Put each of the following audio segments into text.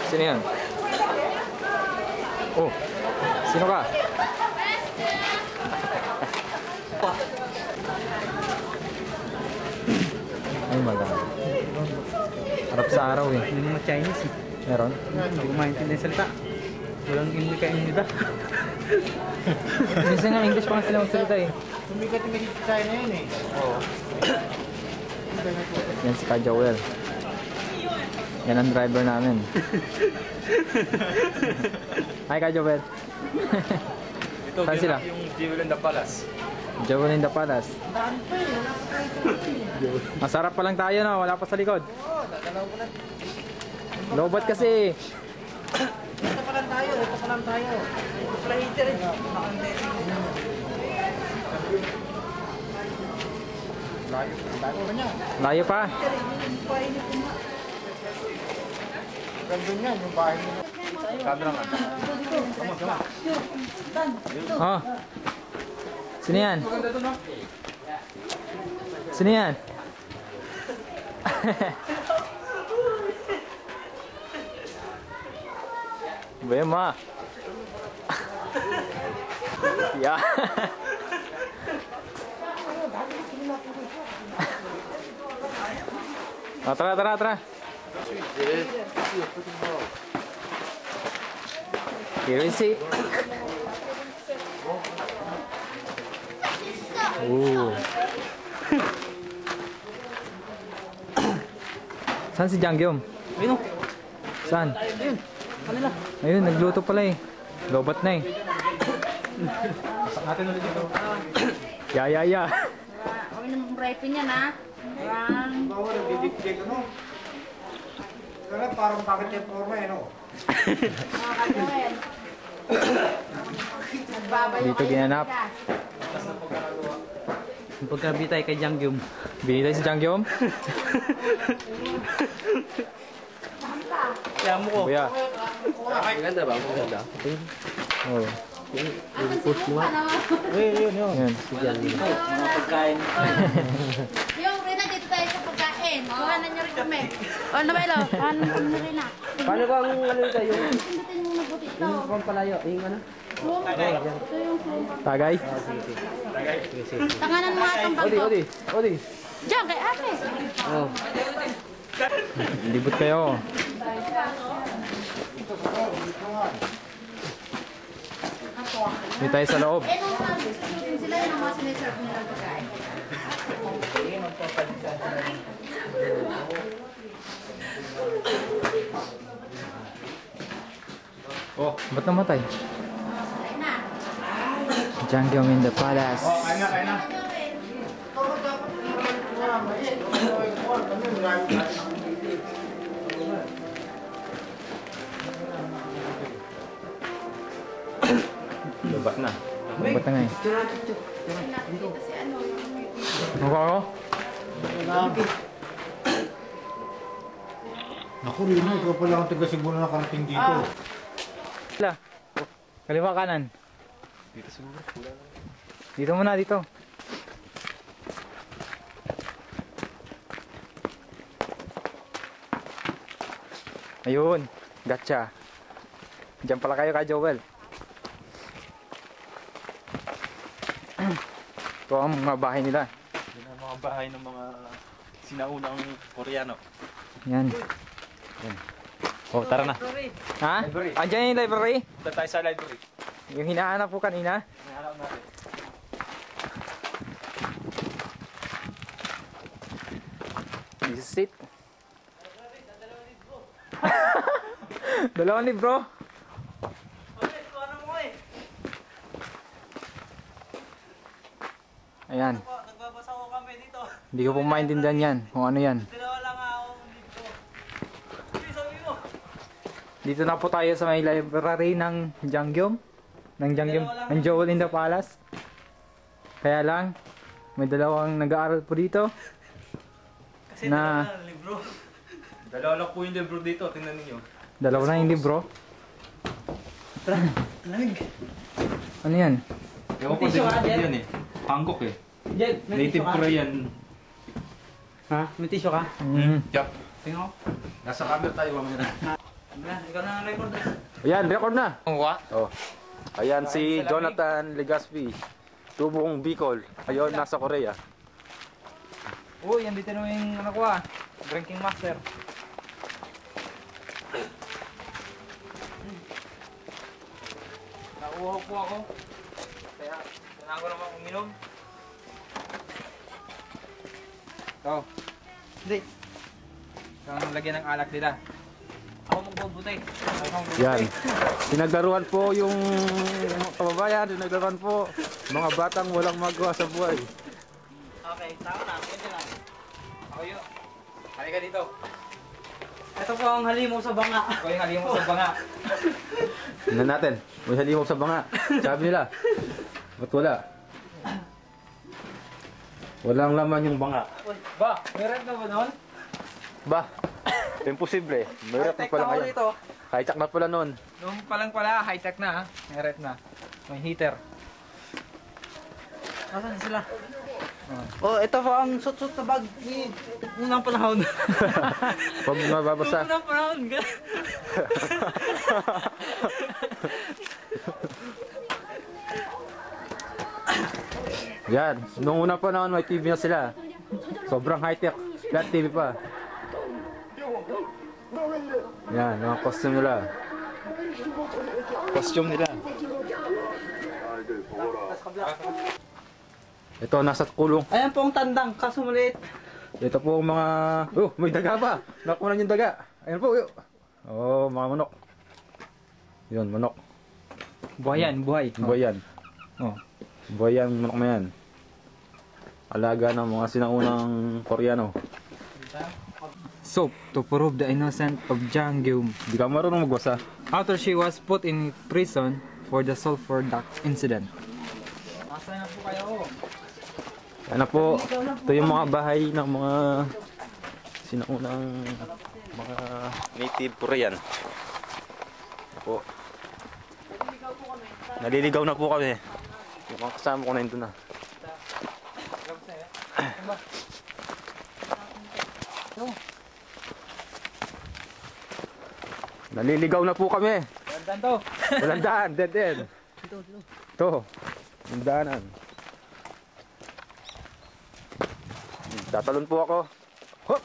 Sino yan? Oh, sino ka? Ay, maganda. Harap sa araw eh. Hindi naman Chinese eh. Meron? Hindi ko maintindihan yung salita. Walang English kayo nila. Minsan nga English pa nga sila magsalita eh. Sumikat yung sa China yun eh. Oo. Yan si Ka Joel. Yan ang driver namin. Hi Ka Joel. Ito, saan sila? yung Jewel in the Palace. Joel in the Palace. Masarap pa lang tayo no, wala pa sa likod. Oo, dadalaw ko na. Lobat kasi. Ito pa lang tayo, ito pa lang tayo. Ito pala heater eh. Layo pa niya. Layo pa. Ganda niya, yung bahay niya. Camera nga. Oh. Sino yan? Sino yan? Bema. Ya. Oh, tara. Here is it. Oh. Saan si Jangyom? Ayun o. Saan? Ayun. Kanila. Ayun, nagluto pala eh. Lobat na eh. Pasak natin ulit dito. Ya. Huwag naman rifle niya na. Parang... Bawal, nagdidikdik ano. Kaya parang bakit yung forma eh no. Mga kagawin. Nagbabayo Dito kayo ginanap. sila. Pagkabitay kay Jangyum. Binitay si Jangyom? Kaya mo ko. Kuya. Maganda ba? Maganda. Oh. Push mo. Yun. Yan. Mga pagkain. Yung Rina, dito tayo sa pagkain. Kuhanan niyo rin kami. O, Nabelo, kuhanan mo na Rina. Paano ba ang ano ito yung Pindutin mo mabuti ito. pampalayo? Yung ano? Zoom. Ito yung zoom. Tagay. Tanganan mo nga itong bangko. Odi. Diyan, kay ate. Oh. Libot kayo. Dito tayo sa loob. Eh, nung din sila yung mga siniserve nilang pagkain. Oh, ba't namatay? Ayun na. Jangyom in the palace. Kaya na. Lobat na. Ba't na nga eh? Dito si ano. Ano ba ako? Naku Rina, ikaw pala ang taga Cebu na nakarating dito. Wala. Kaliwa kanan. Dito siguro. Dito muna, dito. Ayun. Gotcha. Diyan pala kayo Ka Joel. Ito ang mga bahay nila. Yan ang mga bahay ng mga sinaunang Koreano. Yan. Oh, tara na. Ha? Library. Andiyan yung library? Punta tayo sa library. Yung hinahanap ko kanina? Nahanap natin. This is it. Dalawang libro. Ayan. Nagbabasa ko kami dito. Hindi ko po maintindihan yan. Kung ano yan. Dalawa lang akong dito. Sabi mo. Dito na po tayo sa may library ng Jangyom. Ng Joel in the Palace. Kaya lang, may dalawang nag-aaral po dito. Kasi Na- dalawa lang ang libro. Dalawa lang po yung libro dito. Tingnan ninyo. Dalawa na yung libro. Lamig. Ano yan? Ewan ko Tissue ka, din Jen? yan eh. Hangkok eh. Jen, may Native tissue ka? Korean. Ha? May tissue ka? Mm. Yup. Tingnan ko. Nasa camera tayo mamaya. Ikaw na ang record. Ayan, record na. Wa? Oh. Ayan si Jonathan Legaspi. Tubong Bicol. Ayun, nasa Korea. Uy, andito na yung ano ko drinking master. Nauuhaw po ako. Kaya, kailangan ko naman uminom. Ito. Hindi. Kang lagyan ng alak nila. Ako magbubutay. Yan. Pinaglaruan po yung kababayan. Pinaglaruan po mga batang walang magawa sa buhay. Okay, tama na. Pwede na. Ako yun. Halika dito. Ito po ang halimaw sa banga. Ako yung halimaw sa banga. Tingnan natin. May halimaw sa banga. Sabi nila. Ba't wala? Walang laman yung banga. Ba, meron na ba nun? Ba? Imposible. Mayroon na pala ngayon. Ito. High-tech na pala nun. Noong palang pala, high-tech na ha. Meron na. May heater. Nasaan sila? Oh, ito po ang sut-sut na bag ni unang panahon. Pag mababasa. Unang panahon. Yan. Nung una pa naman may TV na sila. Sobrang high-tech. Flat TV pa. Yan, mga costume nila. Costume nila. Ito, nasa kulong. Ayan po ang tandang, kaso maliit. Ito po ang mga... Oh, may daga pa! Nakunan yung daga. Ayan po. Oh, mga manok. Yun, manok. Buhayan, buhay. Buhay yan. Oh. Buhay yan, manok na yan. Alaga ng mga sinaunang Koreano. Soap to prove the innocent of Jang Gyum Hindi ka marunong magbasa. after she was put in prison for the sulfur duct incident. Asa na po kayo? Ano po, ito yung mga bahay ng mga sinaunang mga native Korean. Ano po. Naliligaw na po kami. Yung mga kasama ko na yun doon na. Naliligaw na po kami. Gandaan to. Walang daan, dead end. Ito, yung daanan. Tatalon po ako. Hop!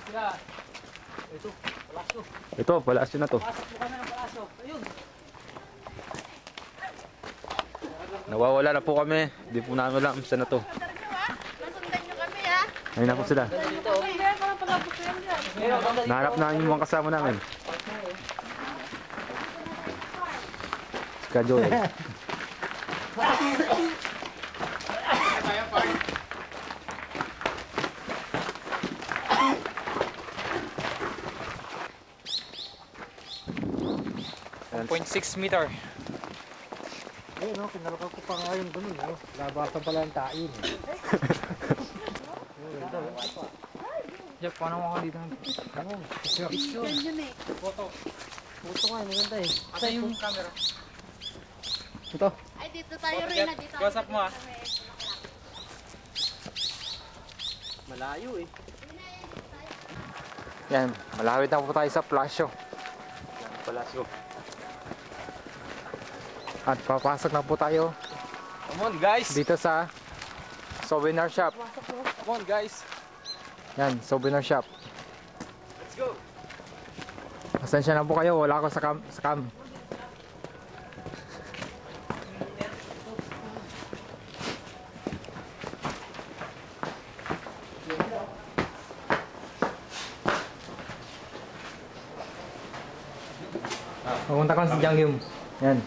Sila. Ito, palasyo na to. Pasok po kami ng palasyo. Ayun. Nawawala na po kami. Hindi po namin alam saan na to. Nasundan nyo kami ha. Ayun na po sila. Hindi ko lang palabos ko yan dyan. Nahanap na yung mga kasama namin. Si Ka Joel. Ayan. 0.6 meter. Ayun, no, kinalakal ko pa nga yung ganun. No? Labasan pala ang tain. Jeff, paano mo ako dito? Yan yun eh. Photo. Puto nga, maganda eh. Asa yung camera? Ito. Ay, dito tayo rin na dito. Close up mo, ah. Malayo eh. Yan, malawit na po tayo sa plasyo. Palasyo. At papasok na po tayo Come on, guys. dito sa souvenir shop. Come on, guys. Yan, souvenir shop. Let's go. Pasensya na po kayo, wala ako sa cam. Pupunta ko sa Jangyum. Yan.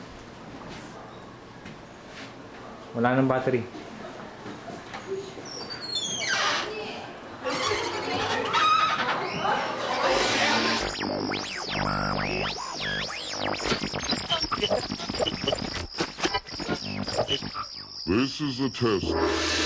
Wala nang battery. This is a test.